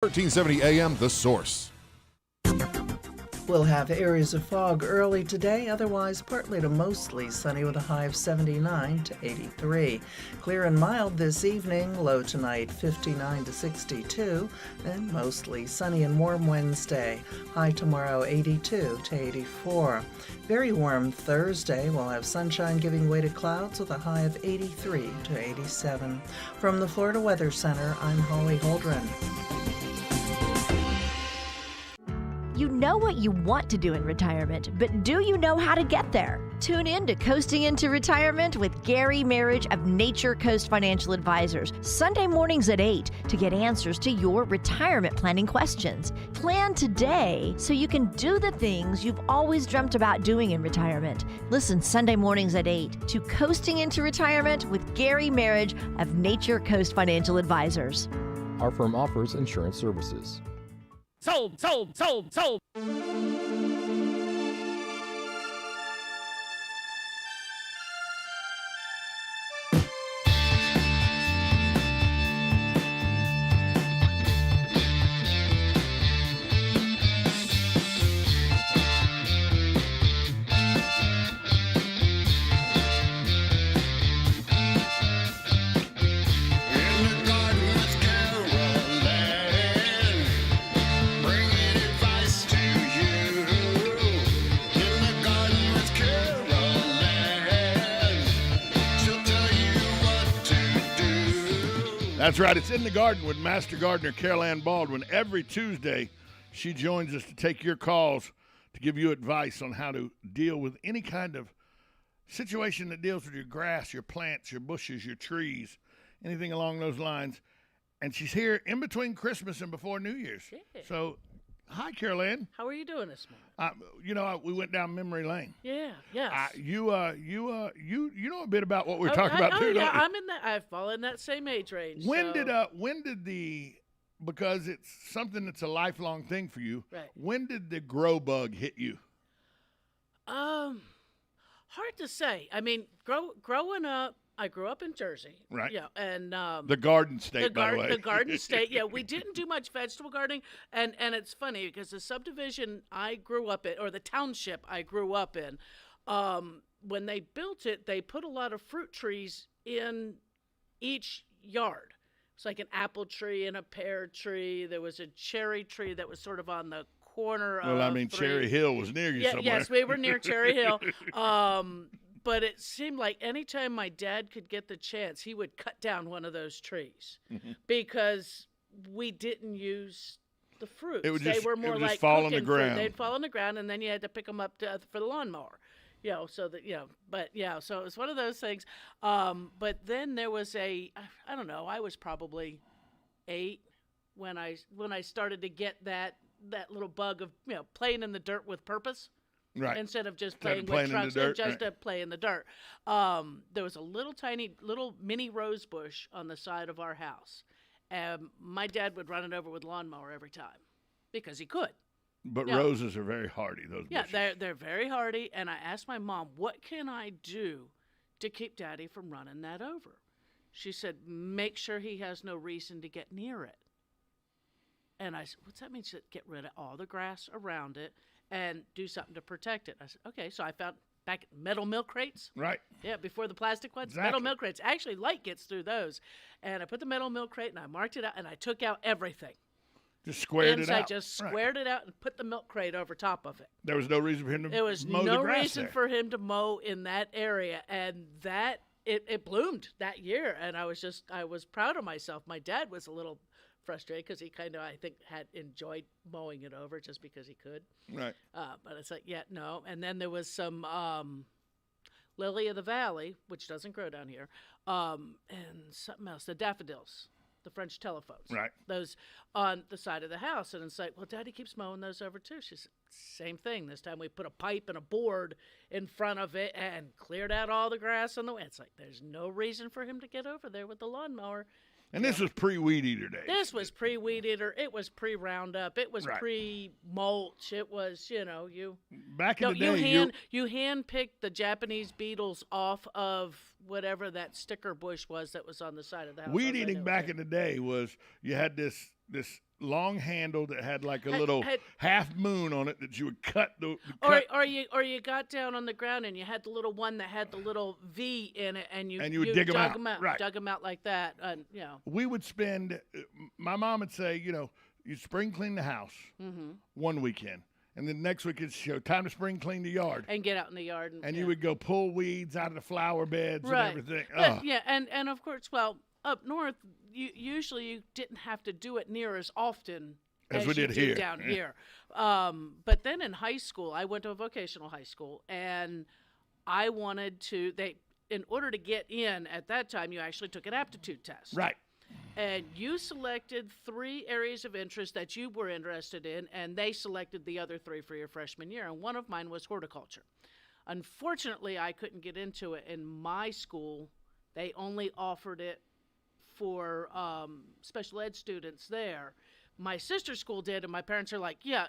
1370 AM, The Source. We'll have areas of fog early today, otherwise partly to mostly sunny with a high of 79 to 83. Clear and mild this evening, low tonight 59 to 62, and mostly sunny and warm Wednesday. High tomorrow 82 to 84. Very warm Thursday, we'll have sunshine giving way to clouds with a high of 83 to 87. From the Florida Weather Center, I'm Holly Holdren. You know what you want to do in retirement, but do you know how to get there? Tune in to Coasting into Retirement with Gary Marriage of Nature Coast Financial Advisors, Sunday mornings at 8 to get answers to your retirement planning questions. Plan today so you can do the things you've always dreamt about doing in retirement. Listen Sunday mornings at 8 to Coasting into Retirement with Gary Marriage of Nature Coast Financial Advisors. Our firm offers insurance services. Sold. That's right. It's In the Garden with Master Gardener Carol Ann Baldwin. Every Tuesday, she joins us to take your calls to give you advice on how to deal with any kind of situation that deals with your grass, your plants, your bushes, your trees, anything along those lines. And she's here in between Christmas and before New Year's. Yeah. So, hi, Carol Ann. How are you doing this morning? We went down memory lane. Yeah, yes. You know a bit about what we're talking about too, yeah, don't you? I fall in that same age range. Because it's something that's a lifelong thing for you. Right. When did the grow bug hit you? Hard to say. I mean, growing up, I grew up in Jersey. Right. Yeah, and The Garden State, by the way. The Garden State. Yeah, we didn't do much vegetable gardening, and it's funny because the subdivision I grew up in, or the township I grew up in, when they built it, they put a lot of fruit trees in each yard. It's like an apple tree and a pear tree. There was a cherry tree that was sort of on the corner of. Well, I mean, Cherry Hill was near you somewhere. Yes, we were near Cherry Hill. But it seemed like anytime my dad could get the chance, he would cut down one of those trees because we didn't use the fruits. They were more like fall on the cooking ground. fruit. They'd fall on the ground, and then you had to pick them up for the lawnmower. So it was one of those things. But then there was I don't know, I was probably 8 when I started to get that little bug of playing in the dirt with purpose. Right. Instead of just playing with trucks, just to play in the dirt. There was a little mini rose bush on the side of our house. My dad would run it over with lawnmower every time because he could. But roses are very hardy, those bushes. Yeah, they're very hardy. And I asked my mom, what can I do to keep Daddy from running that over? She said, make sure he has no reason to get near it. And I said, what's that mean? She said, get rid of all the grass around it and do something to protect it. I said, okay. So I found back metal milk crates. Right. Yeah, before the plastic ones. Exactly. Metal milk crates. Actually, light gets through those. And I put the metal milk crate and I marked it out and I took out everything. Just squared it out. I just squared it out and put the milk crate over top of it. There was no reason for him to mow the grass. There was no reason for him to mow in that area. And it bloomed that year. And I was proud of myself. My dad was a little frustrated because he kind of, I think, had enjoyed mowing it over just because he could. Right. But it's like, yeah, no. And then there was some lily of the valley, which doesn't grow down here, and something else, the daffodils, the French telephones. Right. Those on the side of the house. And it's like, well, Daddy keeps mowing those over too. She said, same thing. This time we put a pipe and a board in front of it and cleared out all the grass on the way. It's like, there's no reason for him to get over there with the lawnmower. And this was pre-weed eater days. This was pre-weed eater. It was pre-Roundup. It was pre-mulch. It was, back in the day, you hand-picked the Japanese beetles off of whatever that sticker bush was that was on the side of the house. Weed eating back in the day was you had this long handle that had like a little half moon on it that you would cut or you got down on the ground and you had the little one that had the little V in it, and you would dig dug them out. Right. Dug them out like that. We would spend. My mom would say, you spring clean the house one weekend, and then next week it's time to spring clean the yard and get out in the yard, and you would go pull weeds out of the flower beds and everything. But, and of course, well, up north, you didn't have to do it near as often as we did here down here. But then in high school, I went to a vocational high school, and I wanted to. In order to get in at that time, you actually took an aptitude test, right? And you selected 3 areas of interest that you were interested in, and they selected the other 3 for your freshman year. And one of mine was horticulture. Unfortunately, I couldn't get into it in my school. They only offered it for special ed students there. My sister's school did, and my parents are like, "Yeah,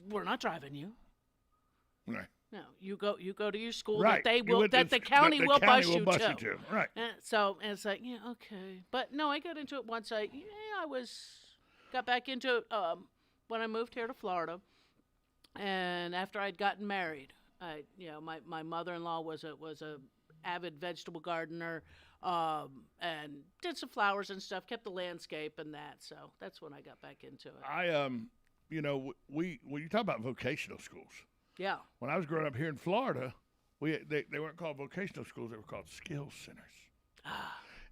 we're not driving you. Right. No, you go to your school right. that the county will bus you to." Right. And it's like, yeah, okay. But no, I got into it once. I got back into it when I moved here to Florida, and after I'd gotten married. My mother-in-law was a avid vegetable gardener, and did some flowers and stuff, kept the landscape and that. So that's when I got back into it. When you talk about vocational schools. Yeah. When I was growing up here in Florida, they weren't called vocational schools; they were called skills centers.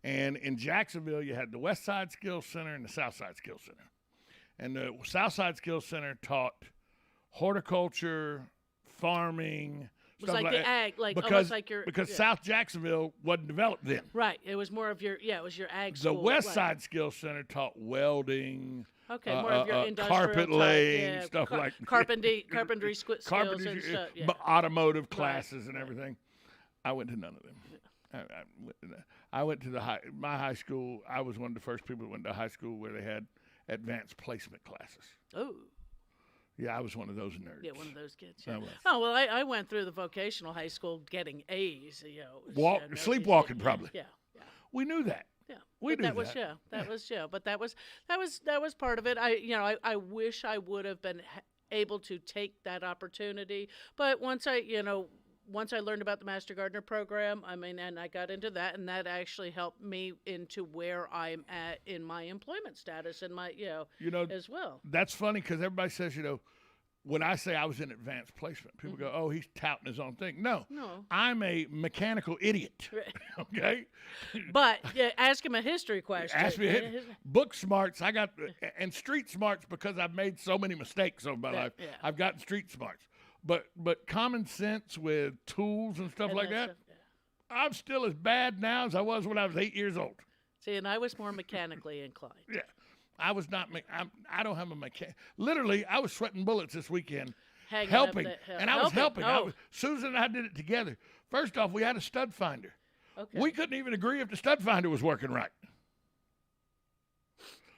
And in Jacksonville, you had the West Side Skills Center and the South Side Skills Center. And the South Side Skills Center taught horticulture, farming. It was like the ag, almost like because South Jacksonville wasn't developed then. Right. It was more of your it was your ag the school. The West Side Skills Center taught welding. Okay, more of your industrial carpet laying, stuff like carpentry skills and stuff. Yeah. Automotive classes and everything. I went to none of them. I went to my high school. I was one of the first people that went to high school where they had advanced placement classes. Oh. Yeah, I was one of those nerds. Yeah, one of those kids. Yeah. Oh, well, I went through the vocational high school getting A's. Sleepwalking probably. Yeah. We knew that. Yeah, we knew that. But that was part of it. I wish I would have been able to take that opportunity. But once I learned about the Master Gardener program, and I got into that, and that actually helped me into where I'm at in my employment status and my, as well. That's funny because everybody says, when I say I was in advanced placement, people go, "Oh, he's touting his own thing." No, I'm a mechanical idiot. Okay, but ask him a history question. Ask me book smarts. I got and street smarts because I've made so many mistakes over my life. Yeah. I've gotten street smarts, but common sense with tools and stuff like that. I'm still as bad now as I was when I was 8 years old. See, and I was more mechanically inclined. Yeah. I was not. I don't have a mechanic. Literally, I was sweating bullets this weekend, helping, and I was helping. Oh. Susan and I did it together. First off, we had a stud finder. Okay. We couldn't even agree if the stud finder was working right.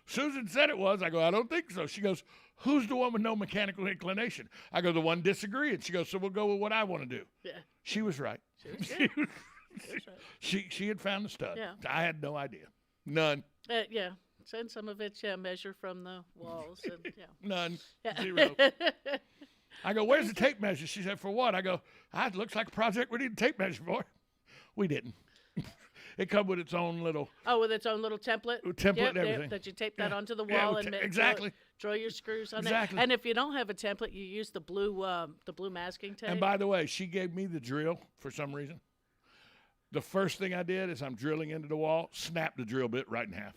Susan said it was. I go, I don't think so. She goes, who's the one with no mechanical inclination? I go, the one disagreeing. She goes, so we'll go with what I want to do. Yeah. She was right. She had found the stud. Yeah. I had no idea. None. Yeah. And some of it's measure from the walls. And, None. Yeah. 0. I go, where's the tape measure? She said, for what? I go, it looks like a project we need a tape measure for. We didn't. It come with its own little. Oh, with its own little template. And everything. That you tape that onto the wall and exactly. Draw your screws on exactly. that. And if you don't have a template, you use the blue masking tape. And by the way, she gave me the drill for some reason. The first thing I did is I'm drilling into the wall, snap the drill bit right in half.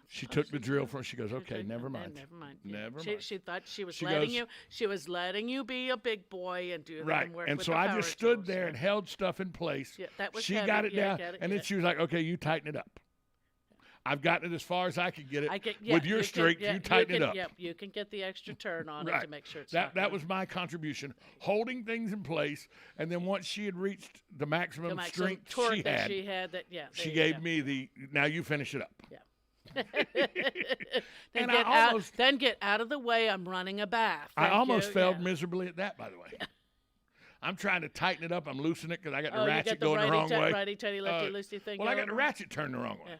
She took the drill from. She goes, okay, never mind. Never mind. She thought she was letting you. She was letting you be a big boy and do right. work. And with so the I power just stood tools. there and held stuff in place. Yeah, that was she heavy. got it down, and then she was like, okay, you tighten it up. I've gotten it as far as I could get it. With your strength, you tighten it up. Yep, you can get the extra turn on right. it to make sure it's that was my contribution, holding things in place. And then once she had reached the maximum strength torque she had, she gave me the. Now you finish it up. Yeah. then get out of the way. I'm running a bath. I almost failed miserably at that, by the way. I'm trying to tighten it up. I'm loosening it because I got the you ratchet got the going the wrong way. righty-tighty, lefty-loosey thing. Well, I got going the on. ratchet turned the wrong way. Yeah.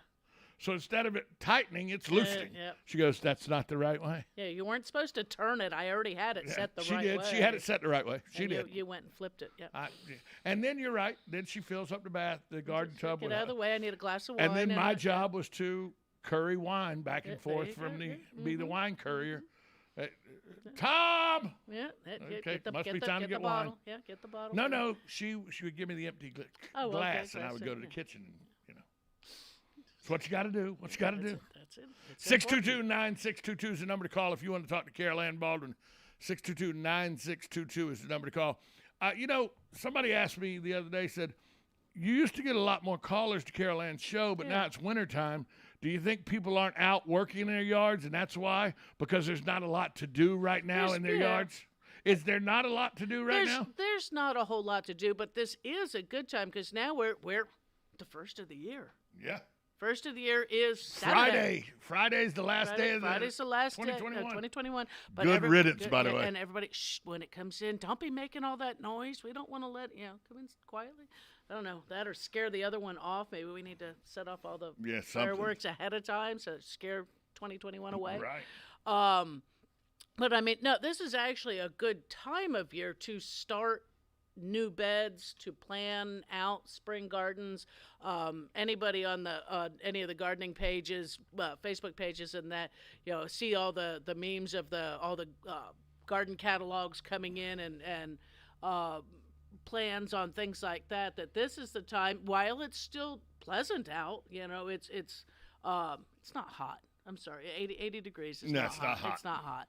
So instead of it tightening, it's loosening. Yeah. She goes, "That's not the right way." Yeah, you weren't supposed to turn it. I already had it set the she right did. way. She had it set the right way. She And did. You went and flipped it. Yeah. And then you're right. Then she fills up the garden tub. Get out of the way. I need a glass of wine. And then my job was to curry wine back and forth from be the wine courier. Tom. Yeah. Okay, must be time to get bottle. wine. Yeah, get the bottle. No. She would give me the empty glass, and I would go to the kitchen. It's what you got to do. What you got to do. That's it. 622-9622 is the number to call if you want to talk to Carol Ann Baldwin. 622-9622 is the number to call. Somebody asked me the other day, said, you used to get a lot more callers to Carol Ann's show, but now it's wintertime. Do you think people aren't out working in their yards, and that's why? Because there's not a lot to do right now in their yards? Is there not a lot to do right now? There's not a whole lot to do, but this is a good time because now we're the first of the year. Yeah. First of the year is Saturday. Friday's the last day of Friday's the last 2021. day. 2021. But Good riddance, by the way. And everybody, when it comes in, don't be making all that noise. We don't want to come in quietly. I don't know, that or scare the other one off. Maybe we need to set off all the fireworks ahead of time so scare 2021 away. Right. But I mean, no, this is actually a good time of year to start new beds, to plan out spring gardens. Anybody on any of the gardening pages, Facebook pages, and that see all the memes of all the garden catalogs coming in and plans on things like that. That this is the time, while it's still pleasant out. It's not hot. I'm sorry, 80 degrees is not hot. It's not hot.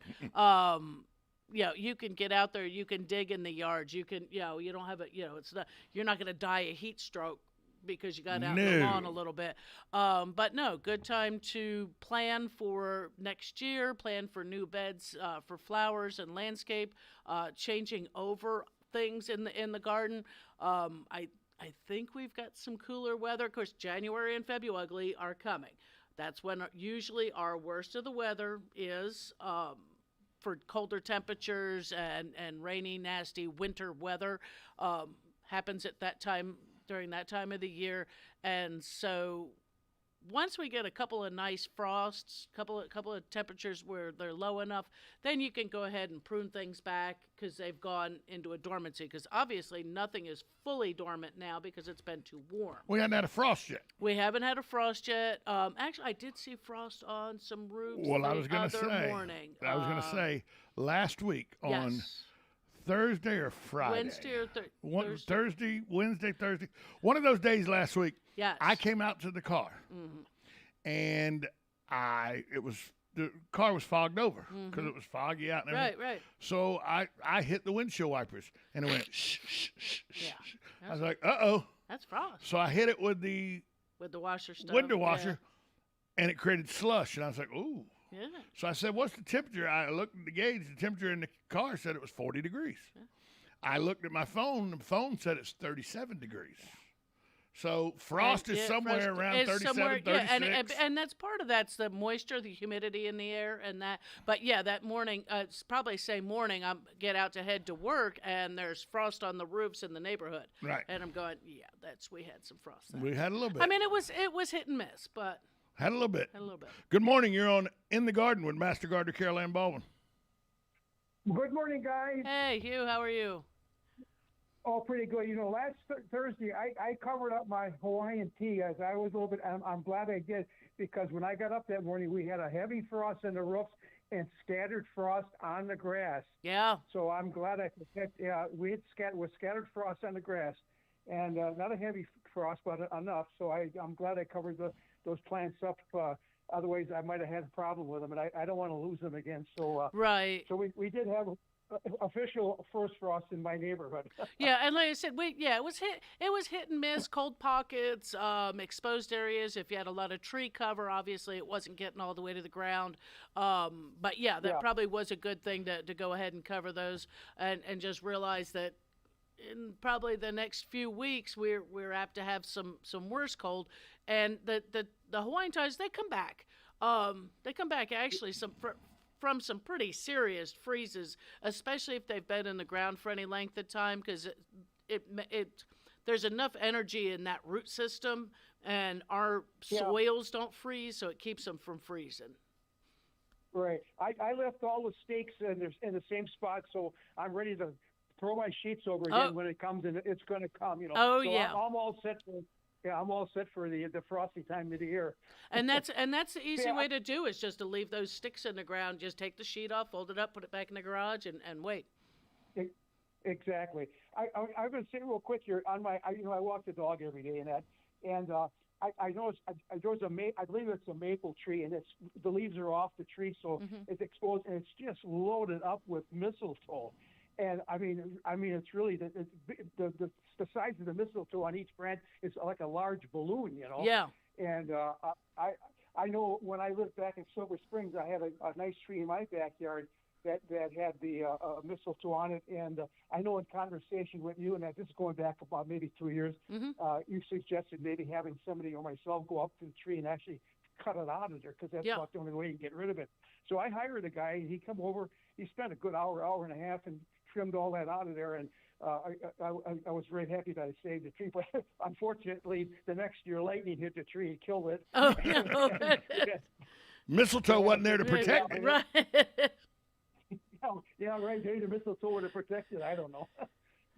You can get out there. You can dig in the yards. You can, you don't have it's not. You're not going to die a heat stroke because you got out in the lawn a little bit. But no, good time to plan for next year. Plan for new beds for flowers and landscape. Changing over things in the garden. I think we've got some cooler weather. Of course, January and February are coming. That's when usually our worst of the weather is. For colder temperatures and rainy, nasty winter weather happens at that time, during that time of the year. And so once we get a couple of nice frosts, couple of temperatures where they're low enough, then you can go ahead and prune things back because they've gone into a dormancy. Because obviously nothing is fully dormant now because it's been too warm. We haven't had a frost yet. We haven't had a frost yet. Actually, I did see frost on some roofs. Well, I was going to say last week on Thursday or Friday. Wednesday or Thursday. Thursday, Wednesday, Thursday. One of those days last week. Yes. I came out to the car, and the car was fogged over because it was foggy out. And everything. Right. So I hit the windshield wipers, and it went shh, shh, shh, shh. Yeah. I was like, uh-oh. That's frost. So I hit it with the washer stuff. window washer, and it created slush. And I was like, ooh. Yeah. So I said, what's the temperature? I looked at the gauge. The temperature in the car said it was 40 degrees. Yeah. I looked at my phone. The phone said it's 37 degrees. So frost is somewhere around 37, 36. And that's part of that's the moisture, the humidity in the air, and that. But yeah, that morning, it's probably same morning. I get out to head to work, and there's frost on the roofs in the neighborhood. Right. And I'm going, we had some frost. We had a little bit. I mean, it was hit and miss, but had a little bit. Good morning. You're on In the Garden with Master Gardener Carol Ann Baldwin. Good morning, guys. Hey, Hugh. How are you? Oh, pretty good. Last Thursday, I covered up my Hawaiian tea as I was a little bit. I'm glad I did because when I got up that morning, we had a heavy frost on the roofs and scattered frost on the grass. Yeah. So I'm glad we had scattered frost on the grass, and not a heavy frost, but enough. So I'm glad I covered those plants up. Otherwise, I might have had a problem with them, and I don't want to lose them again. So right. So we did have official first frost in my neighborhood. Yeah, and like I said, it was hit and miss, cold pockets, exposed areas. If you had a lot of tree cover, obviously it wasn't getting all the way to the ground. But yeah, that probably was a good thing to go ahead and cover those and just realize that in probably the next few weeks we're apt to have some worse cold, and the Hawaiian Tues, they come back. They come back actually from some pretty serious freezes, especially if they've been in the ground for any length of time, because there's enough energy in that root system, and our soils don't freeze, so it keeps them from freezing. Right. I left all the stakes in the same spot, so I'm ready to throw my sheets over again when it comes, and it's going to come. Oh, so yeah. I'm all set for. Yeah, I'm all set for the frosty time of the year. And that's the easy way to do is just to leave those sticks in the ground. Just take the sheet off, fold it up, put it back in the garage, and wait. Exactly. I'm going to say real quick here on I walk the dog every day and I noticed I believe it's a maple tree, and the leaves are off the tree, so it's exposed, and it's just loaded up with mistletoe. And I mean, it's really the size of the mistletoe on each branch is like a large balloon, Yeah. And I know when I lived back in Silver Springs, I had a nice tree in my backyard that had the mistletoe on it. And I know in conversation with you, and this is going back about maybe 2 years, you suggested maybe having somebody or myself go up to the tree and actually cut it out of there, because that's about the only way you can get rid of it. So I hired a guy, and he come over. He spent a good hour and a half, and trimmed all that out of there. And I was very happy that I saved the tree. But unfortunately, the next year, lightning hit the tree and killed it. Oh, no. Mistletoe wasn't there to protect it. Right. Yeah, right. Maybe the mistletoe would have protected. I don't know.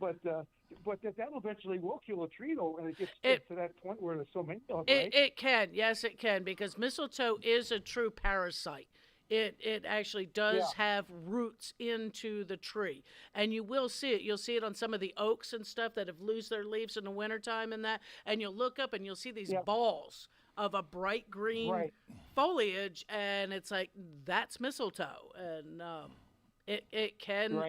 But that'll eventually will kill a tree, though, and it gets to that point where there's so many of them, right? It can. Yes, it can, because mistletoe is a true parasite. It actually does have roots into the tree. And you will see it. You'll see it on some of the oaks and stuff that have lost their leaves in the wintertime and that. And you'll look up and you'll see these balls of a bright green foliage. And it's like, that's mistletoe. And it can,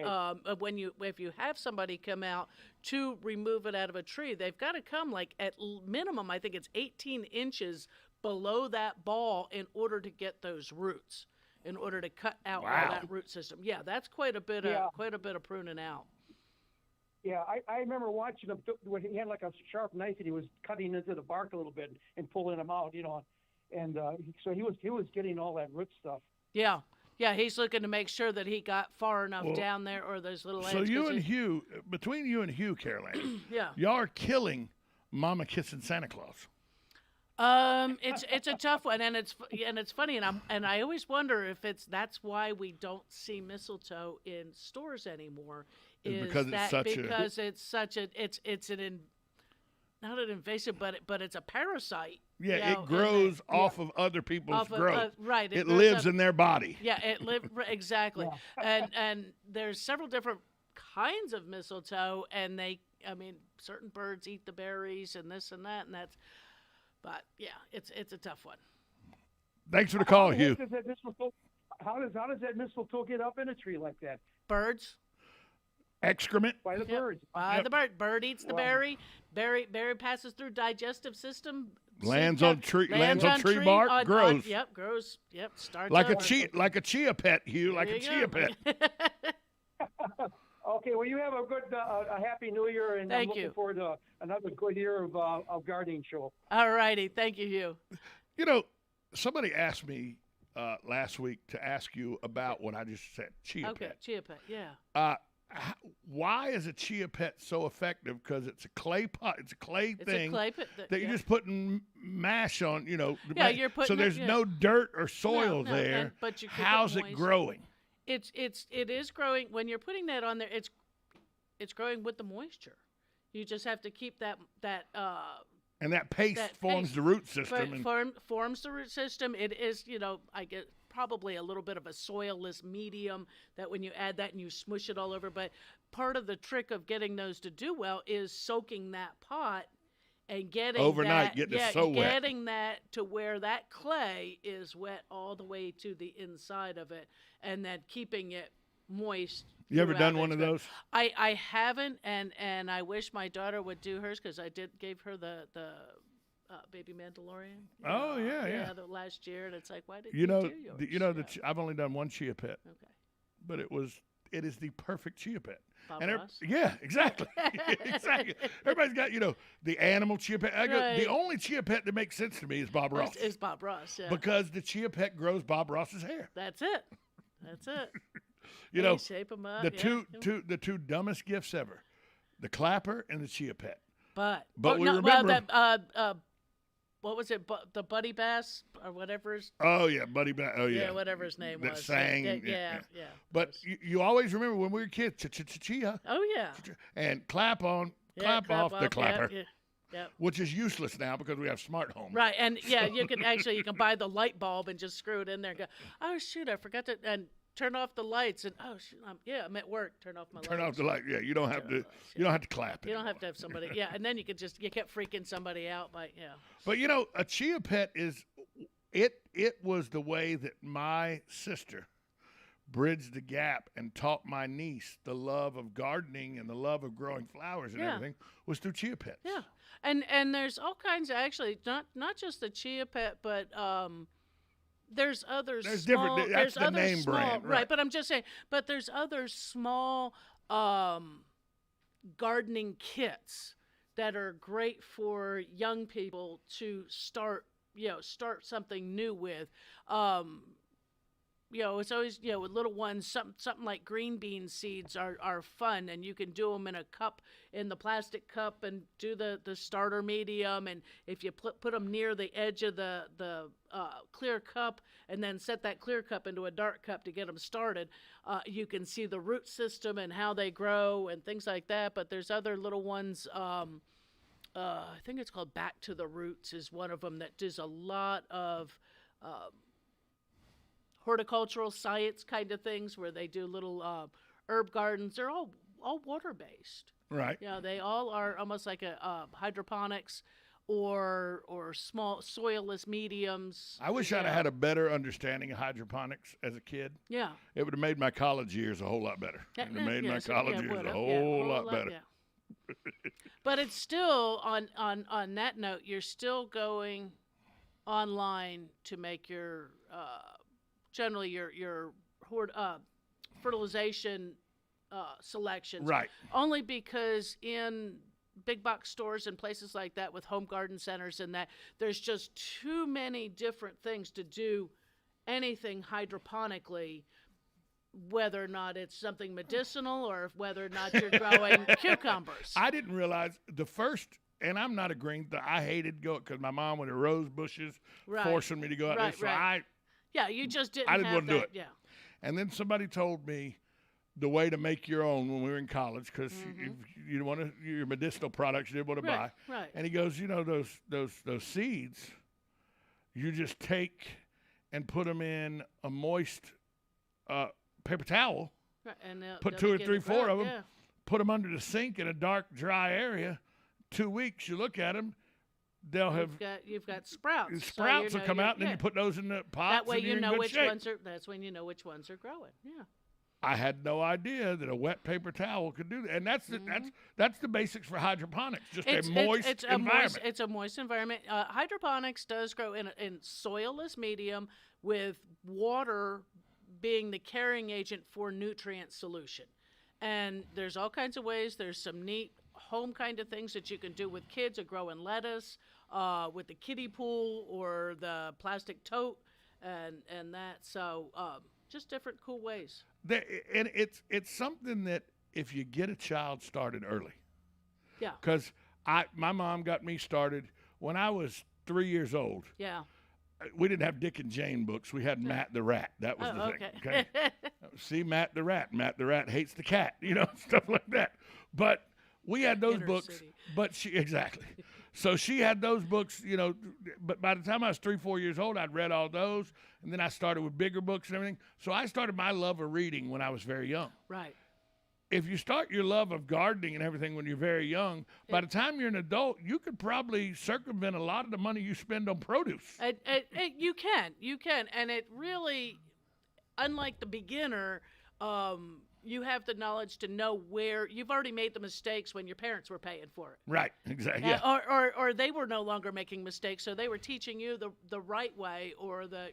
if you have somebody come out to remove it out of a tree, they've got to come like at minimum, I think it's 18 inches below that ball in order to get those roots. In order to cut out all that root system. Yeah, that's quite a bit of pruning out. Yeah, I remember watching him when he had like a sharp knife and he was cutting into the bark a little bit and pulling them out, and so he was getting all that root stuff. Yeah, he's looking to make sure that he got far enough down there, or those little ants. So between you and Hugh, Caroline, y'all are killing Mama Kissing Santa Claus. It's a tough one, and it's funny, and I always wonder if that's why we don't see mistletoe in stores anymore. It's not an invasive, but it's a parasite. Yeah, it grows off of other people's growth. Right. It lives in their body. Yeah, exactly. And there's several different kinds of mistletoe, and certain birds eat the berries and this and that, and that's. But yeah, it's a tough one. Thanks for the call, Hugh. How does that mistletoe get up in a tree like that? Birds. Excrement. By the birds. By the bird. Bird eats the berry. Berry passes through digestive system. Lands on tree bark. Grows. Grows. Yep. Starts like a Chia Pet, Hugh. Like a Chia Pet. Okay, well, you have a happy New Year, and I'm looking forward to another good year of gardening show. All righty. Thank you, Hugh. Somebody asked me last week to ask you about what I just said, Chia Pet. Okay, Chia Pet, yeah. Why is a Chia Pet so effective? Because it's a clay pot. It's a clay thing a clay that you're just putting mash on, you're putting so there's no dirt or soil there. But you how's it growing? It is growing. When you're putting that on there, it's growing with the moisture. You just have to keep that and that paste forms the root system. Forms the root system. It is, I get probably a little bit of a soilless medium that when you add that and you smush it all over. But part of the trick of getting those to do well is soaking that pot and getting overnight, getting that to where that clay is wet all the way to the inside of it, and then keeping it moist. You ever done one of those? I haven't, and I wish my daughter would do hers, because I gave her the baby Mandalorian. Oh yeah. The last year, and it's like, why did you do yours? I've only done one Chia Pet. Okay. But it is the perfect Chia Pet. Bob Ross? Yeah, exactly. Exactly. Everybody's got, the animal Chia Pet. The only Chia Pet that makes sense to me is Bob Ross. Is Bob Ross, yeah. Because the Chia Pet grows Bob Ross's hair. That's it. That's it. You know, shape them up. the two dumbest gifts ever, the clapper and the Chia Pet. But we no, remember what was it? The Buddy Bass or whatever. Oh yeah, Buddy Bass. Oh yeah, whatever his name that was. sang. Yeah. But you always remember when we were kids, Chia. Oh yeah. And clap on, clap off the clapper. Yeah. Which is useless now because we have smart homes. Right, and you can buy the light bulb and just screw it in there and go, oh shoot, I forgot to turn off the lights, and oh shoot, I'm at work. Turn off my lights. Turn off the light. Yeah, you don't have to. You don't have to clap. You don't have to have somebody. Yeah, and then you kept freaking somebody out by But a Chia Pet is it was the way that my sister bridged the gap and taught my niece the love of gardening and the love of growing flowers and everything was through Chia Pets. Yeah. And there's all kinds of, actually, not just the Chia Pet, but there's other there's small, different. That's the name brand, right? But I'm just saying. But there's other small gardening kits that are great for young people to start something new with. It's always, with little ones, something like green bean seeds are fun, and you can do them in a cup, in the plastic cup, and do the starter medium. And if you put them near the edge of the clear cup, and then set that clear cup into a dark cup to get them started, you can see the root system and how they grow and things like that. But there's other little ones. I think it's called Back to the Roots is one of them that does a lot of horticultural science kind of things, where they do little herb gardens. They're all water based. Right. They all are almost like a hydroponics or small soilless mediums. I wish I'd have had a better understanding of hydroponics as a kid. Yeah. It would have made my college years a whole lot better. It would have made my college years a whole lot better. Yeah. But it's still on that note, you're still going online to make your generally your fertilization selections. Right. Only because in big box stores and places like that with home garden centers and that, there's just too many different things to do anything hydroponically, whether or not it's something medicinal or whether or not you're growing cucumbers. I didn't realize the first, and I'm not agreeing, I hated going because my mom with her rose bushes forcing me to go out there. So you just didn't. I didn't want to do it. Yeah. And then somebody told me the way to make your own when we were in college, because you want to your medicinal products you didn't want to buy. Right. And he goes, those seeds, you just take and put them in a moist paper towel. Right. And put 2 or 3, 4 of them. Put them under the sink in a dark, dry area. 2 weeks, you look at them. They'll have you've got sprouts. Sprouts will come out, and then you put those in the pots. That way and you know which shape. ones are. That's when you know which ones are growing. Yeah. I had no idea that a wet paper towel could do that, and that's the basics for hydroponics. Just a moist environment. It's a moist environment. Hydroponics does grow in soilless medium, with water being the carrying agent for nutrient solution. And there's all kinds of ways. There's some neat home kind of things that you can do with kids, or growing lettuce with the kiddie pool or the plastic tote and that. So just different cool ways. And it's something that if you get a child started early. Yeah. Because my mom got me started when I was 3 years old. Yeah. We didn't have Dick and Jane books. We had Matt the Rat. That was the thing. Okay. See, Matt the Rat. Matt the Rat hates the cat. Stuff like that. But we had those books. City. But exactly. So she had those books. But by the time I was 3, 4 years old, I'd read all those, and then I started with bigger books and everything. So I started my love of reading when I was very young. Right. If you start your love of gardening and everything when you're very young, by the time you're an adult, you could probably circumvent a lot of the money you spend on produce. You can. And it really, unlike the beginner, you have the knowledge to know where you've already made the mistakes when your parents were paying for it. Right, exactly. Yeah. Or they were no longer making mistakes, so they were teaching you the right way, or the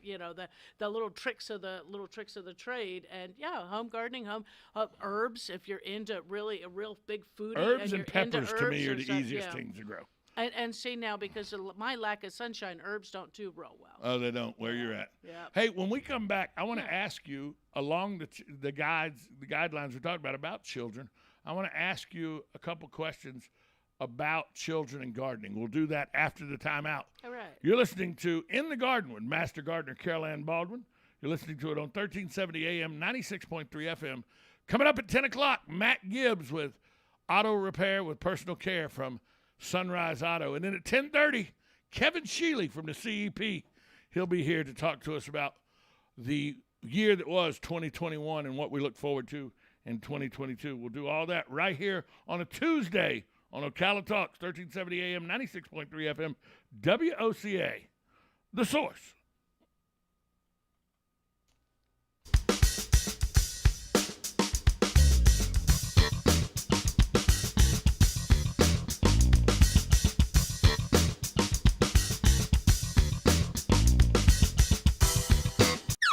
little tricks of the trade. And home gardening, herbs. If you're into a real big foodie, herbs and and peppers to me are the stuff, easiest things to grow. And see now, because of my lack of sunshine, herbs don't do real well. Oh, they don't. Where you're at. Yeah. Hey, when we come back, I want to ask you along the guidelines we talked about children. I want to ask you a couple questions about children and gardening. We'll do that after the timeout. All right. You're listening to In the Garden with Master Gardener Carol Ann Baldwin. You're listening to it on 1370 AM, 96.3 FM. Coming up at 10 o'clock, Matt Gibbs with Auto Repair with Personal Care from Sunrise Auto. And then at 10:30, Kevin Sheely from the CEP. He'll be here to talk to us about the year that was 2021 and what we look forward to in 2022. We'll do all that right here on a Tuesday on Ocala Talks, 1370 AM, 96.3 FM, WOCA, The Source.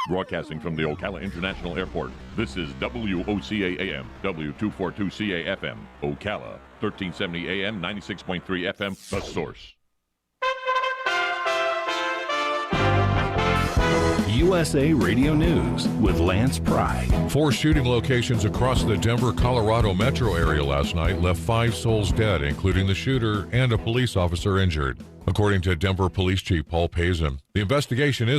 Broadcasting from the Ocala International Airport, this is WOCA AM, W242CA FM, Ocala, 1370 AM, 96.3 FM, The Source. USA Radio News with Lance Pry. 4 shooting locations across the Denver, Colorado metro area last night left 5 souls dead, including the shooter and a police officer injured. According to Denver Police Chief Paul Pazin, the investigation is